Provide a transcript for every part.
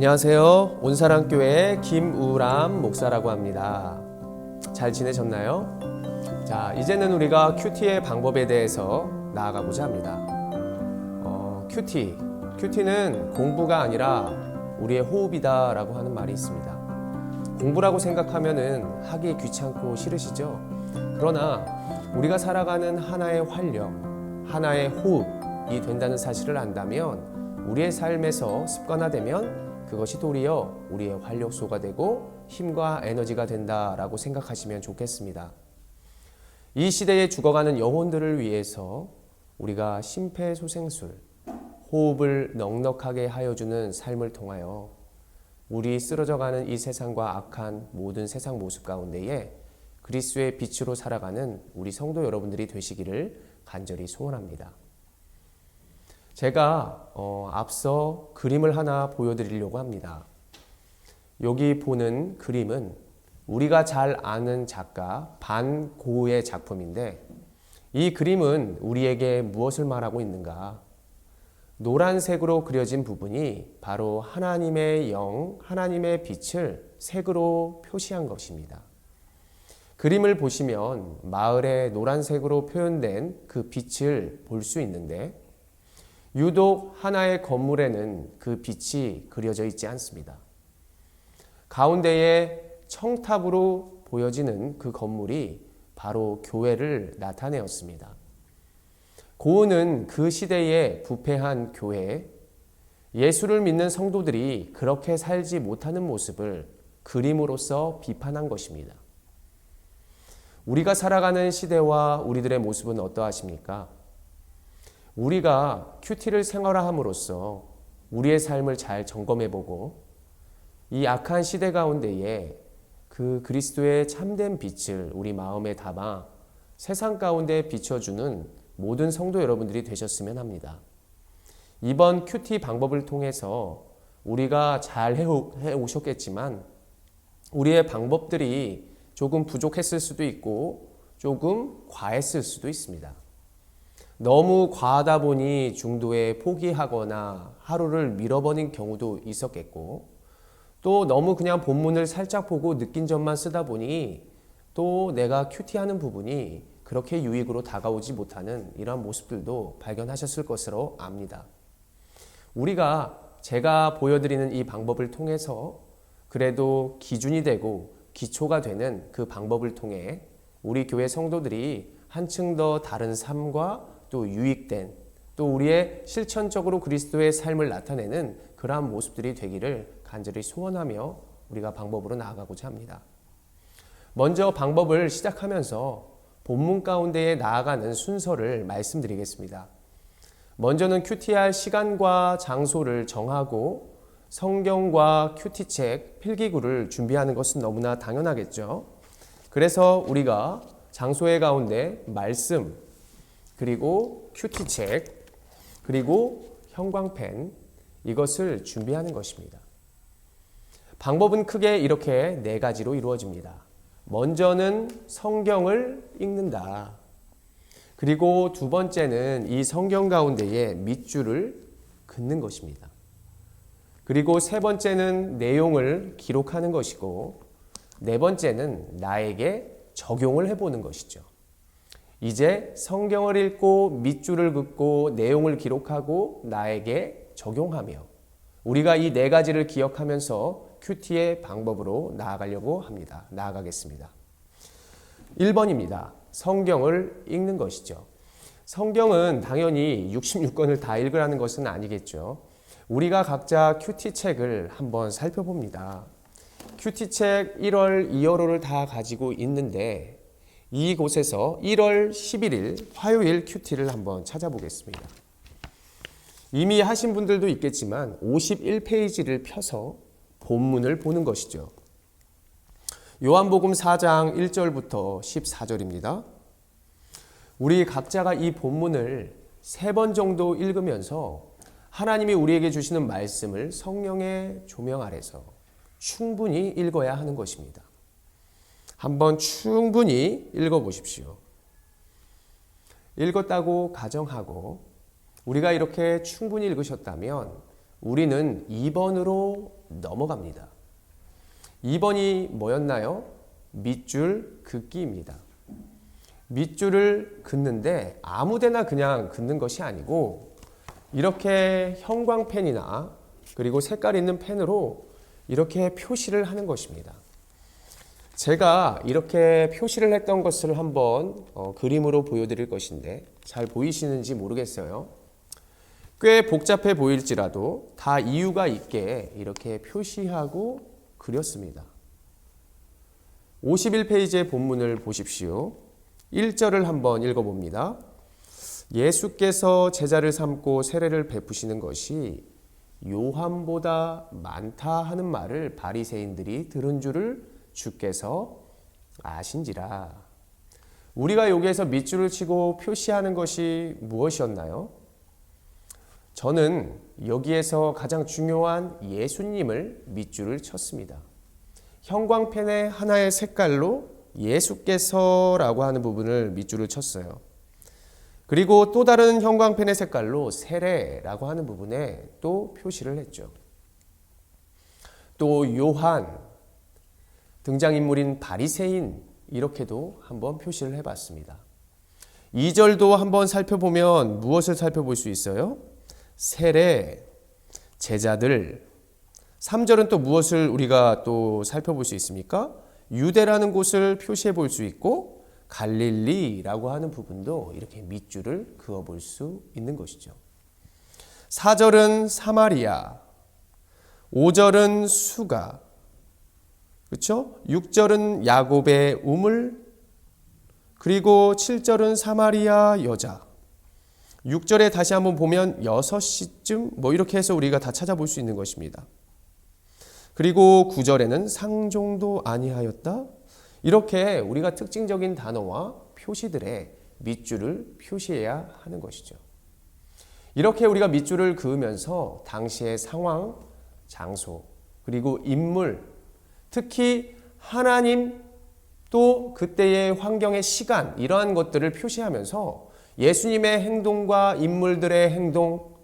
안녕하세요. 온사랑교회 김우람 목사라고 합니다. 잘 지내셨나요? 자, 이제는 우리가 큐티의 방법에 대해서 나아가고자 합니다. 큐티는 공부가 아니라 우리의 호흡이다 라고 하는 말이 있습니다. 공부라고 생각하면은 하기 귀찮고 싫으시죠? 그러나 우리가 살아가는 하나의 활력, 하나의 호흡이 된다는 사실을 안다면 우리의 삶에서 습관화되면 그것이 도리어 우리의 활력소가 되고 힘과 에너지가 된다라고 생각하시면 좋겠습니다. 이 시대에 죽어가는 영혼들을 위해서 우리가 심폐소생술, 호흡을 넉넉하게 하여주는 삶을 통하여 우리 쓰러져가는 이 세상과 악한 모든 세상 모습 가운데에 그리스도의 빛으로 살아가는 우리 성도 여러분들이 되시기를 간절히 소원합니다. 제가 앞서 그림을 하나 보여드리려고 합니다. 여기 보는 그림은 우리가 잘 아는 작가 반 고흐의 작품인데 이 그림은 우리에게 무엇을 말하고 있는가? 노란색으로 그려진 부분이 바로 하나님의 영, 하나님의 빛을 색으로 표시한 것입니다. 그림을 보시면 마을에 노란색으로 표현된 그 빛을 볼 수 있는데 유독 하나의 건물에는 그 빛이 그려져 있지 않습니다. 가운데에 청탑으로 보여지는 그 건물이 바로 교회를 나타내었습니다. 고흐는 그 시대에 부패한 교회, 예수를 믿는 성도들이 그렇게 살지 못하는 모습을 그림으로써 비판한 것입니다. 우리가 살아가는 시대와 우리들의 모습은 어떠하십니까? 우리가 큐티를 생활화함으로써 우리의 삶을 잘 점검해보고 이 악한 시대 가운데에 그 그리스도의 참된 빛을 우리 마음에 담아 세상 가운데 비춰주는 모든 성도 여러분들이 되셨으면 합니다. 이번 큐티 방법을 통해서 우리가 잘 해오셨겠지만 우리의 방법들이 조금 부족했을 수도 있고 조금 과했을 수도 있습니다. 너무 과하다 보니 중도에 포기하거나 하루를 밀어버린 경우도 있었겠고 또 너무 그냥 본문을 살짝 보고 느낀 점만 쓰다 보니 또 내가 큐티하는 부분이 그렇게 유익으로 다가오지 못하는 이러한 모습들도 발견하셨을 것으로 압니다. 제가 보여드리는 이 방법을 통해서 그래도 기준이 되고 기초가 되는 그 방법을 통해 우리 교회 성도들이 한층 더 다른 삶과 또 유익된 또 우리의 실천적으로 그리스도의 삶을 나타내는 그러한 모습들이 되기를 간절히 소원하며 우리가 방법으로 나아가고자 합니다. 먼저 방법을 시작하면서 본문 가운데에 나아가는 순서를 말씀드리겠습니다. 먼저는 큐티할 시간과 장소를 정하고 성경과 큐티책, 필기구를 준비하는 것은 너무나 당연하겠죠. 그래서 우리가 장소의 가운데 말씀, 그리고 큐티책, 그리고 형광펜 이것을 준비하는 것입니다. 방법은 크게 이렇게 4가지로 이루어집니다. 먼저는 성경을 읽는다. 그리고 두 번째는 이 성경 가운데에 밑줄을 긋는 것입니다. 그리고 세 번째는 내용을 기록하는 것이고 네 번째는 나에게 적용을 해보는 것이죠. 이제 성경을 읽고 밑줄을 긋고 내용을 기록하고 나에게 적용하며 우리가 이 4가지를 기억하면서 큐티의 방법으로 나아가려고 합니다. 나아가겠습니다. 1번입니다. 성경을 읽는 것이죠. 성경은 당연히 66권을 다 읽으라는 것은 아니겠죠. 우리가 각자 큐티책을 한번 살펴봅니다. 큐티책 1월, 2월호를 다 가지고 있는데 이곳에서 1월 11일 화요일 큐티를 한번 찾아보겠습니다. 이미 하신 분들도 있겠지만 51페이지를 펴서 본문을 보는 것이죠. 요한복음 4장 1절부터 14절입니다. 우리 각자가 이 본문을 3번 정도 읽으면서 하나님이 우리에게 주시는 말씀을 성령의 조명 아래서 충분히 읽어야 하는 것입니다. 한번 충분히 읽어보십시오. 읽었다고 가정하고 우리가 이렇게 충분히 읽으셨다면 우리는 2번으로 넘어갑니다. 2번이 뭐였나요? 밑줄 긋기입니다. 밑줄을 긋는데 아무데나 그냥 긋는 것이 아니고 이렇게 형광펜이나 그리고 색깔 있는 펜으로 이렇게 표시를 하는 것입니다. 제가 이렇게 표시를 했던 것을 한번 그림으로 보여드릴 것인데 잘 보이시는지 모르겠어요. 꽤 복잡해 보일지라도 다 이유가 있게 이렇게 표시하고 그렸습니다. 51페이지의 본문을 보십시오. 1절을 한번 읽어봅니다. 예수께서 제자를 삼고 세례를 베푸시는 것이 요한보다 많다 하는 말을 바리새인들이 들은 줄을 주께서 아신지라. 우리가 여기에서 밑줄을 치고 표시하는 것이 무엇이었나요? 저는 여기에서 가장 중요한 예수님을 밑줄을 쳤습니다. 형광펜의 하나의 색깔로 예수께서라고 하는 부분을 밑줄을 쳤어요. 그리고 또 다른 형광펜의 색깔로 세례라고 하는 부분에 또 표시를 했죠. 또 요한, 등장인물인 바리새인 이렇게도 한번 표시를 해봤습니다. 2절도 한번 살펴보면 무엇을 살펴볼 수 있어요? 세례, 제자들. 3절은 또 무엇을 우리가 또 살펴볼 수 있습니까? 유대라는 곳을 표시해 볼 수 있고 갈릴리라고 하는 부분도 이렇게 밑줄을 그어볼 수 있는 것이죠. 4절은 사마리아, 5절은 수가, 그렇죠? 6절은 야곱의 우물, 그리고 7절은 사마리아 여자. 6절에 다시 한번 보면 6시쯤 뭐 이렇게 해서 우리가 다 찾아볼 수 있는 것입니다. 그리고 9절에는 상종도 아니하였다. 이렇게 우리가 특징적인 단어와 표시들의 밑줄을 표시해야 하는 것이죠. 이렇게 우리가 밑줄을 그으면서 당시의 상황, 장소, 그리고 인물, 특히 하나님 또 그때의 환경의 시간 이러한 것들을 표시하면서 예수님의 행동과 인물들의 행동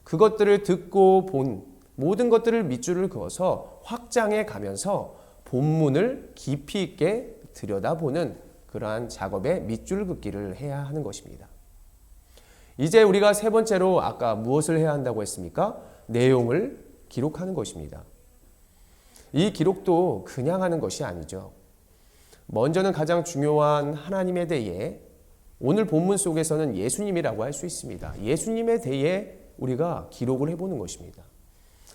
그것들을 듣고 본 모든 것들을 밑줄을 그어서 확장해 가면서 본문을 깊이 있게 들여다보는 그러한 작업에 밑줄 긋기를 해야 하는 것입니다. 이제 우리가 세 번째로 아까 무엇을 해야 한다고 했습니까? 내용을 기록하는 것입니다. 이 기록도 그냥 하는 것이 아니죠. 먼저는 가장 중요한 하나님에 대해 오늘 본문 속에서는 예수님이라고 할 수 있습니다. 예수님에 대해 우리가 기록을 해보는 것입니다.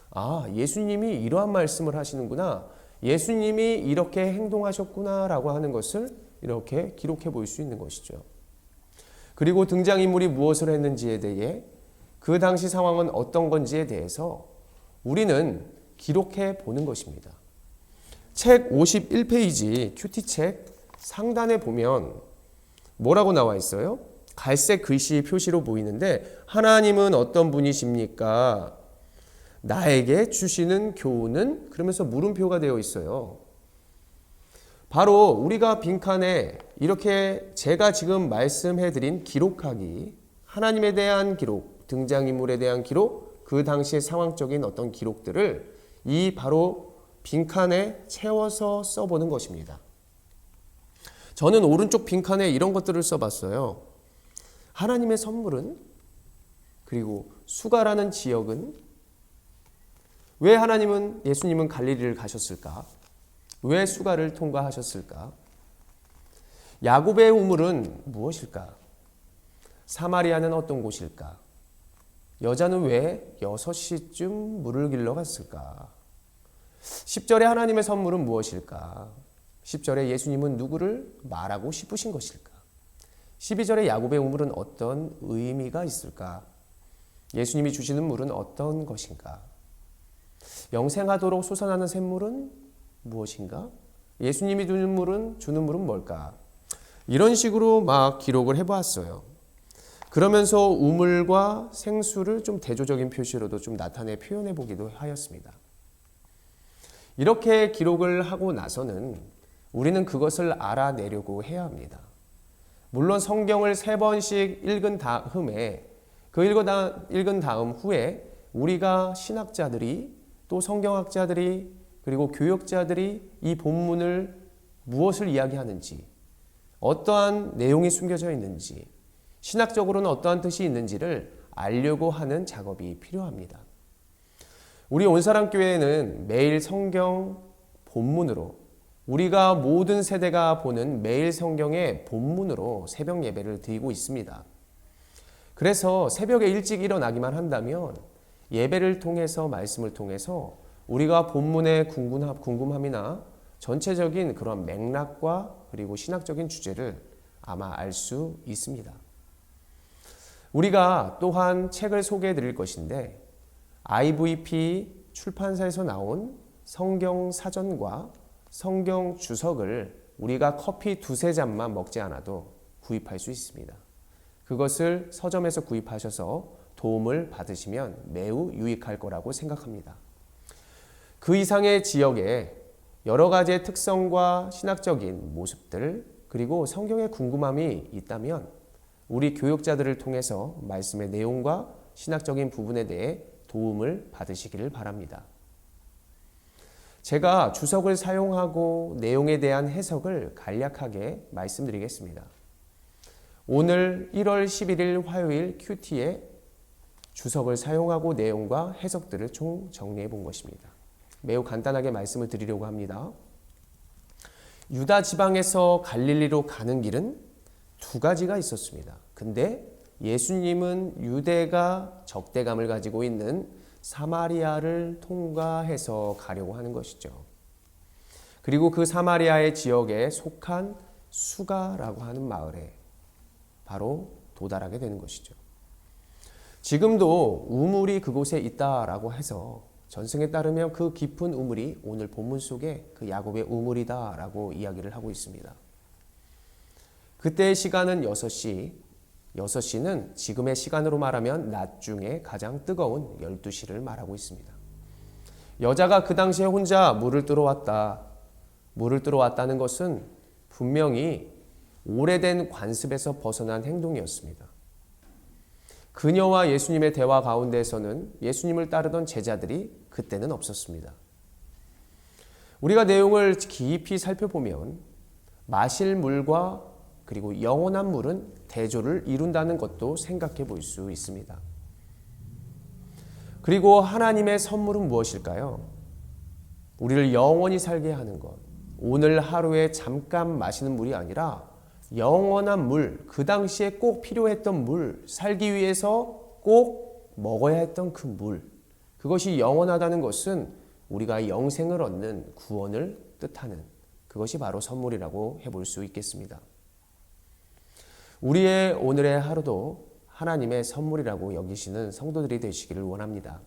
아, 예수님이 이러한 말씀을 하시는구나. 예수님이 이렇게 행동하셨구나 라고 하는 것을 이렇게 기록해 볼 수 있는 것이죠. 그리고 등장인물이 무엇을 했는지에 대해 그 당시 상황은 어떤 건지에 대해서 우리는 기록해 보는 것입니다. 책 51페이지 큐티책 상단에 보면 뭐라고 나와 있어요? 갈색 글씨 표시로 보이는데 하나님은 어떤 분이십니까? 나에게 주시는 교훈은 그러면서 물음표가 되어 있어요. 바로 우리가 빈칸에 이렇게 제가 지금 말씀해드린 기록하기, 하나님에 대한 기록, 등장인물에 대한 기록, 그 당시의 상황적인 어떤 기록들을 이 바로 빈칸에 채워서 써보는 것입니다. 저는 오른쪽 빈칸에 이런 것들을 써봤어요. 하나님의 선물은, 그리고 수가라는 지역은, 왜 하나님은 예수님은 갈릴리를 가셨을까? 왜 수가를 통과하셨을까? 야곱의 우물은 무엇일까? 사마리아는 어떤 곳일까? 여자는 왜 6시쯤 물을 길러 갔을까? 10절에 하나님의 선물은 무엇일까? 10절에 예수님은 누구를 말하고 싶으신 것일까? 12절에 야곱의 우물은 어떤 의미가 있을까? 예수님이 주시는 물은 어떤 것인가? 영생하도록 솟아나는 샘물은 무엇인가? 예수님이 주는 물은 뭘까? 이런 식으로 막 기록을 해보았어요. 그러면서 우물과 생수를 좀 대조적인 표시로도 좀 나타내 표현해 보기도 하였습니다. 이렇게 기록을 하고 나서는 우리는 그것을 알아내려고 해야 합니다. 물론 성경을 3번씩 읽은 다음에 그 읽은 다음 후에 우리가 신학자들이 또 성경학자들이 그리고 교역자들이 이 본문을 무엇을 이야기하는지, 어떠한 내용이 숨겨져 있는지, 신학적으로는 어떠한 뜻이 있는지를 알려고 하는 작업이 필요합니다. 우리 온사랑교회는 매일 성경 본문으로, 우리가 모든 세대가 보는 매일 성경의 본문으로 새벽 예배를 드리고 있습니다. 그래서 새벽에 일찍 일어나기만 한다면 예배를 통해서, 말씀을 통해서 우리가 본문의 궁금함이나 전체적인 그런 맥락과 그리고 신학적인 주제를 아마 알 수 있습니다. 우리가 또한 책을 소개해 드릴 것인데, IVP 출판사에서 나온 성경 사전과 성경 주석을 우리가 커피 두세 잔만 먹지 않아도 구입할 수 있습니다. 그것을 서점에서 구입하셔서 도움을 받으시면 매우 유익할 거라고 생각합니다. 그 이상의 지역에 여러 가지의 특성과 신학적인 모습들, 그리고 성경의 궁금함이 있다면 우리 교역자들을 통해서 말씀의 내용과 신학적인 부분에 대해 도움을 받으시기를 바랍니다. 제가 주석을 사용하고 내용에 대한 해석을 간략하게 말씀드리겠습니다. 오늘 1월 11일 화요일 큐티에 주석을 사용하고 내용과 해석들을 총 정리해 본 것입니다. 매우 간단하게 말씀을 드리려고 합니다. 유다 지방에서 갈릴리로 가는 길은 두 가지가 있었습니다. 근데 예수님은 유대가 적대감을 가지고 있는 사마리아를 통과해서 가려고 하는 것이죠. 그리고 그 사마리아의 지역에 속한 수가라고 하는 마을에 바로 도달하게 되는 것이죠. 지금도 우물이 그곳에 있다라고 해서 전승에 따르면 그 깊은 우물이 오늘 본문 속에 그 야곱의 우물이다라고 이야기를 하고 있습니다. 그때의 시간은 6시, 6시는 지금의 시간으로 말하면 낮 중에 가장 뜨거운 12시를 말하고 있습니다. 여자가 그 당시에 혼자 물을 뜨러 왔다는 것은 분명히 오래된 관습에서 벗어난 행동이었습니다. 그녀와 예수님의 대화 가운데에서는 예수님을 따르던 제자들이 그때는 없었습니다. 우리가 내용을 깊이 살펴보면 마실 물과 그리고 영원한 물은 대조를 이룬다는 것도 생각해 볼 수 있습니다. 그리고 하나님의 선물은 무엇일까요? 우리를 영원히 살게 하는 것. 오늘 하루에 잠깐 마시는 물이 아니라 영원한 물, 그 당시에 꼭 필요했던 물, 살기 위해서 꼭 먹어야 했던 그 물. 그것이 영원하다는 것은 우리가 영생을 얻는 구원을 뜻하는 그것이 바로 선물이라고 해볼 수 있겠습니다. 우리의 오늘의 하루도 하나님의 선물이라고 여기시는 성도들이 되시기를 원합니다.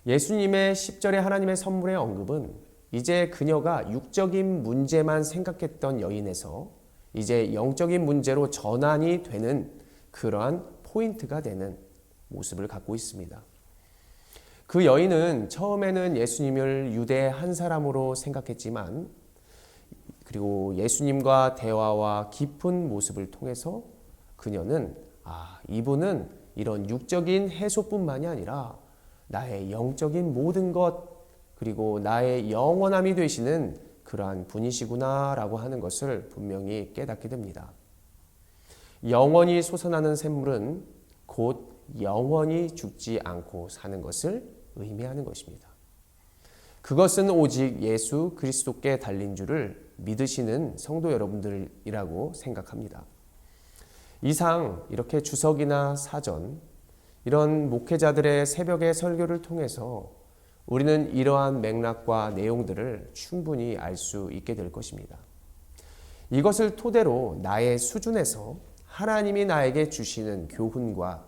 예수님의 10절의 하나님의 선물의 언급은 이제 그녀가 육적인 문제만 생각했던 여인에서 이제 영적인 문제로 전환이 되는 그러한 포인트가 되는 모습을 갖고 있습니다. 그 여인은 처음에는 예수님을 유대의 한 사람으로 생각했지만 그리고 예수님과 대화와 깊은 모습을 통해서 그녀는 이분은 이런 육적인 해소뿐만이 아니라 나의 영적인 모든 것 그리고 나의 영원함이 되시는 그러한 분이시구나 라고 하는 것을 분명히 깨닫게 됩니다. 영원히 솟아나는 샘물은 곧 영원히 죽지 않고 사는 것을 의미하는 것입니다. 그것은 오직 예수 그리스도께 달린 줄을 믿으시는 성도 여러분들이라고 생각합니다. 이상 이렇게 주석이나 사전, 이런 목회자들의 새벽의 설교를 통해서 우리는 이러한 맥락과 내용들을 충분히 알 수 있게 될 것입니다. 이것을 토대로 나의 수준에서 하나님이 나에게 주시는 교훈과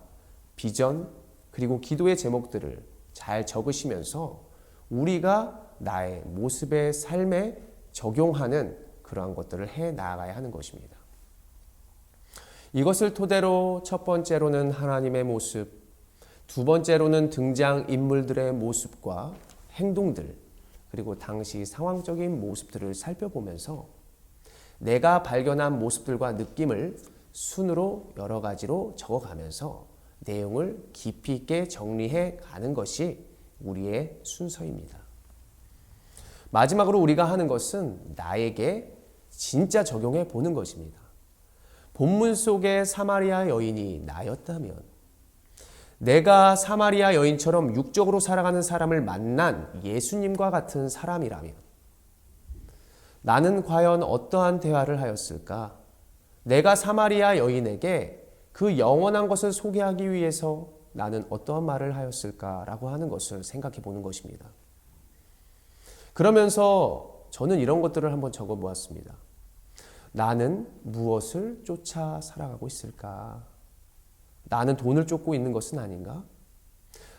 비전 그리고 기도의 제목들을 잘 적으시면서 우리가 나의 모습의 삶에 적용하는 그러한 것들을 해 나가야 하는 것입니다. 이것을 토대로 첫 번째로는 하나님의 모습, 두 번째로는 등장인물들의 모습과 행동들, 그리고 당시 상황적인 모습들을 살펴보면서 내가 발견한 모습들과 느낌을 순으로 여러 가지로 적어가면서 내용을 깊이 있게 정리해 가는 것이 우리의 순서입니다. 마지막으로 우리가 하는 것은 나에게 진짜 적용해 보는 것입니다. 본문 속의 사마리아 여인이 나였다면, 내가 사마리아 여인처럼 육적으로 살아가는 사람을 만난 예수님과 같은 사람이라면 나는 과연 어떠한 대화를 하였을까? 내가 사마리아 여인에게 그 영원한 것을 소개하기 위해서 나는 어떠한 말을 하였을까라고 하는 것을 생각해 보는 것입니다. 그러면서 저는 이런 것들을 한번 적어 보았습니다. 나는 무엇을 쫓아 살아가고 있을까? 나는 돈을 쫓고 있는 것은 아닌가?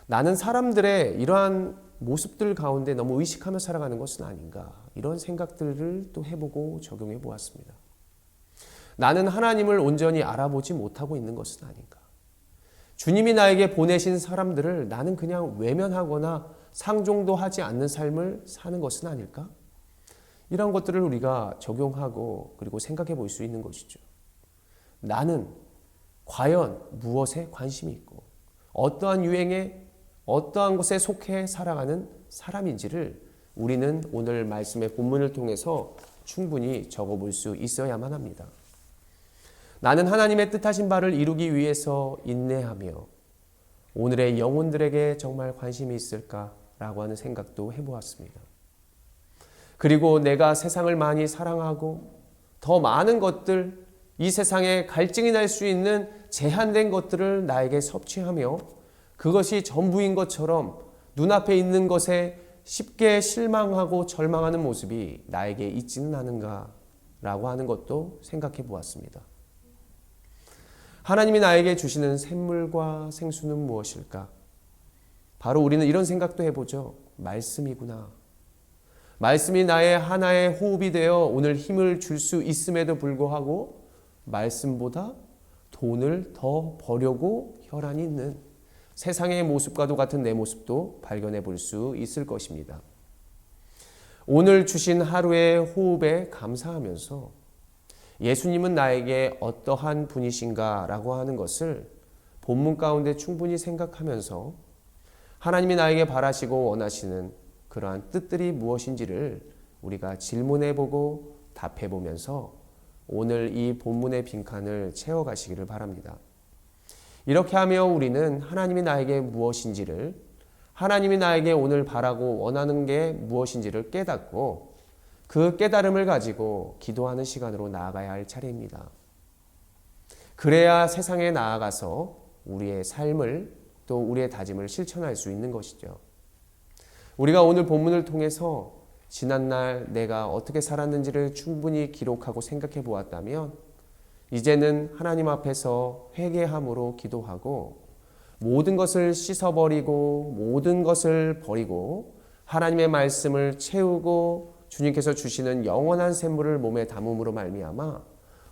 나는 사람들의 이러한 모습들 가운데 너무 의식하며 살아가는 것은 아닌가? 이런 생각들을 또 해보고 적용해 보았습니다. 나는 하나님을 온전히 알아보지 못하고 있는 것은 아닌가? 주님이 나에게 보내신 사람들을 나는 그냥 외면하거나 상종도 하지 않는 삶을 사는 것은 아닐까? 이런 것들을 우리가 적용하고 그리고 생각해 볼 수 있는 것이죠. 나는 과연 무엇에 관심이 있고 어떠한 유행에 어떠한 곳에 속해 살아가는 사람인지를 우리는 오늘 말씀의 본문을 통해서 충분히 적어볼 수 있어야만 합니다. 나는 하나님의 뜻하신 바를 이루기 위해서 인내하며 오늘의 영혼들에게 정말 관심이 있을까라고 하는 생각도 해보았습니다. 그리고 내가 세상을 많이 사랑하고 더 많은 것들, 이 세상에 갈증이 날 수 있는 제한된 것들을 나에게 섭취하며 그것이 전부인 것처럼 눈앞에 있는 것에 쉽게 실망하고 절망하는 모습이 나에게 있지는 않은가라고 하는 것도 생각해 보았습니다. 하나님이 나에게 주시는 샘물과 생수는 무엇일까? 바로 우리는 이런 생각도 해보죠. 말씀이구나. 말씀이 나의 하나의 호흡이 되어 오늘 힘을 줄 수 있음에도 불구하고 말씀보다 돈을 더 버려고 혈안이 있는 세상의 모습과도 같은 내 모습도 발견해 볼 수 있을 것입니다. 오늘 주신 하루의 호흡에 감사하면서 예수님은 나에게 어떠한 분이신가 라고 하는 것을 본문 가운데 충분히 생각하면서 하나님이 나에게 바라시고 원하시는 그러한 뜻들이 무엇인지를 우리가 질문해보고 답해보면서 오늘 이 본문의 빈칸을 채워가시기를 바랍니다. 이렇게 하며 우리는 하나님이 나에게 무엇인지를, 하나님이 나에게 오늘 바라고 원하는 게 무엇인지를 깨닫고 그 깨달음을 가지고 기도하는 시간으로 나아가야 할 차례입니다. 그래야 세상에 나아가서 우리의 삶을 또 우리의 다짐을 실천할 수 있는 것이죠. 우리가 오늘 본문을 통해서 지난날 내가 어떻게 살았는지를 충분히 기록하고 생각해 보았다면 이제는 하나님 앞에서 회개함으로 기도하고 모든 것을 씻어버리고 모든 것을 버리고 하나님의 말씀을 채우고 주님께서 주시는 영원한 샘물을 몸에 담음으로 말미암아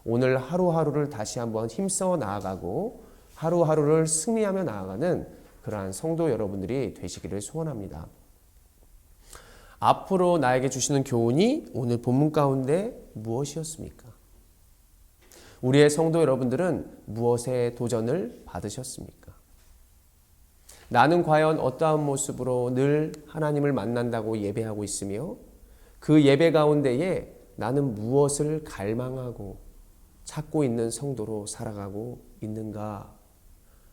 오늘 하루하루를 다시 한번 힘써 나아가고 하루하루를 승리하며 나아가는 그러한 성도 여러분들이 되시기를 소원합니다. 앞으로 나에게 주시는 교훈이 오늘 본문 가운데 무엇이었습니까? 우리의 성도 여러분들은 무엇에 도전을 받으셨습니까? 나는 과연 어떠한 모습으로 늘 하나님을 만난다고 예배하고 있으며 그 예배 가운데에 나는 무엇을 갈망하고 찾고 있는 성도로 살아가고 있는가?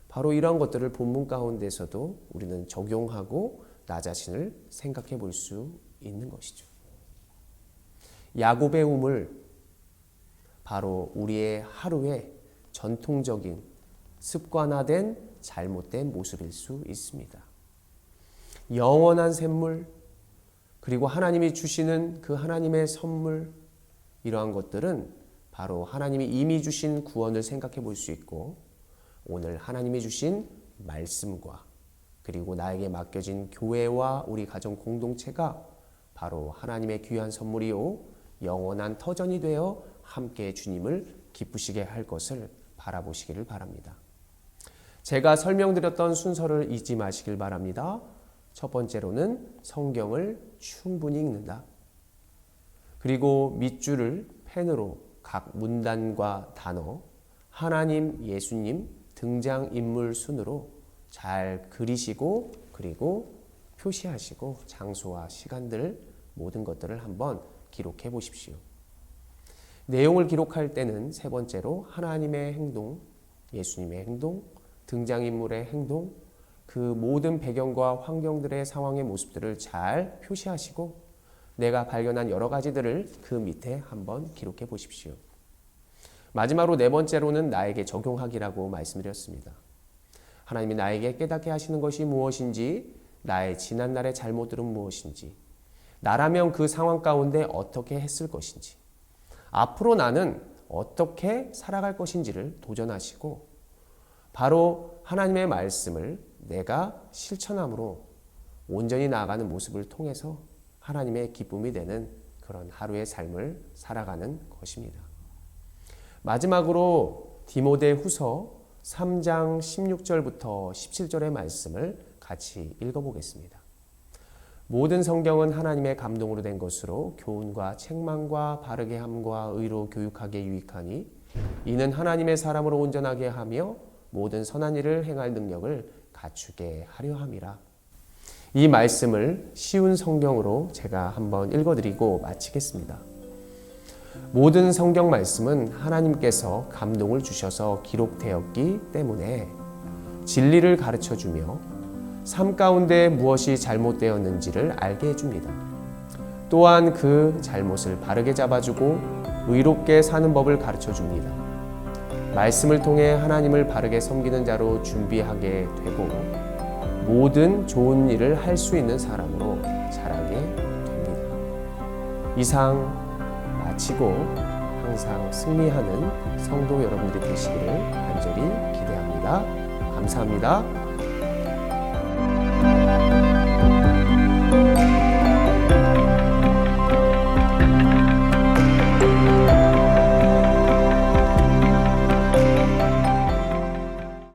바로 이러한 것들을 본문 가운데서도 우리는 적용하고 나 자신을 생각해 볼 수 있는 것이죠. 야곱의 우물, 바로 우리의 하루의 전통적인 습관화된 잘못된 모습일 수 있습니다. 영원한 샘물, 그리고 하나님이 주시는 그 하나님의 선물, 이러한 것들은 바로 하나님이 이미 주신 구원을 생각해 볼 수 있고 오늘 하나님이 주신 말씀과 그리고 나에게 맡겨진 교회와 우리 가정 공동체가 바로 하나님의 귀한 선물이요 영원한 터전이 되어 함께 주님을 기쁘시게 할 것을 바라보시기를 바랍니다. 제가 설명드렸던 순서를 잊지 마시길 바랍니다. 첫 번째로는 성경을 충분히 읽는다. 그리고 밑줄을 펜으로 각 문단과 단어, 하나님, 예수님, 등장인물 순으로 잘 그리시고 그리고 표시하시고 장소와 시간들 모든 것들을 한번 기록해 보십시오. 내용을 기록할 때는 세 번째로 하나님의 행동, 예수님의 행동, 등장인물의 행동, 그 모든 배경과 환경들의 상황의 모습들을 잘 표시하시고 내가 발견한 여러 가지들을 그 밑에 한번 기록해 보십시오. 마지막으로 네 번째로는 나에게 적용하기라고 말씀드렸습니다. 하나님이 나에게 깨닫게 하시는 것이 무엇인지, 나의 지난날의 잘못들은 무엇인지, 나라면 그 상황 가운데 어떻게 했을 것인지, 앞으로 나는 어떻게 살아갈 것인지를 도전하시고 바로 하나님의 말씀을 내가 실천함으로 온전히 나아가는 모습을 통해서 하나님의 기쁨이 되는 그런 하루의 삶을 살아가는 것입니다. 마지막으로 디모데후서 3장 16절부터 17절의 말씀을 같이 읽어보겠습니다. 모든 성경은 하나님의 감동으로 된 것으로 교훈과 책망과 바르게 함과 의로 교육하기에 유익하니 이는 하나님의 사람으로 온전하게 하며 모든 선한 일을 행할 능력을 갖추게 하려 함이라. 이 말씀을 쉬운 성경으로 제가 한번 읽어드리고 마치겠습니다. 모든 성경 말씀은 하나님께서 감동을 주셔서 기록되었기 때문에 진리를 가르쳐주며 삶 가운데 무엇이 잘못되었는지를 알게 해줍니다. 또한 그 잘못을 바르게 잡아주고 의롭게 사는 법을 가르쳐줍니다. 말씀을 통해 하나님을 바르게 섬기는 자로 준비하게 되고 모든 좋은 일을 할 수 있는 사람으로 자라게 됩니다. 이상 마치고 항상 승리하는 성도 여러분들이 되시기를 간절히 기대합니다. 감사합니다.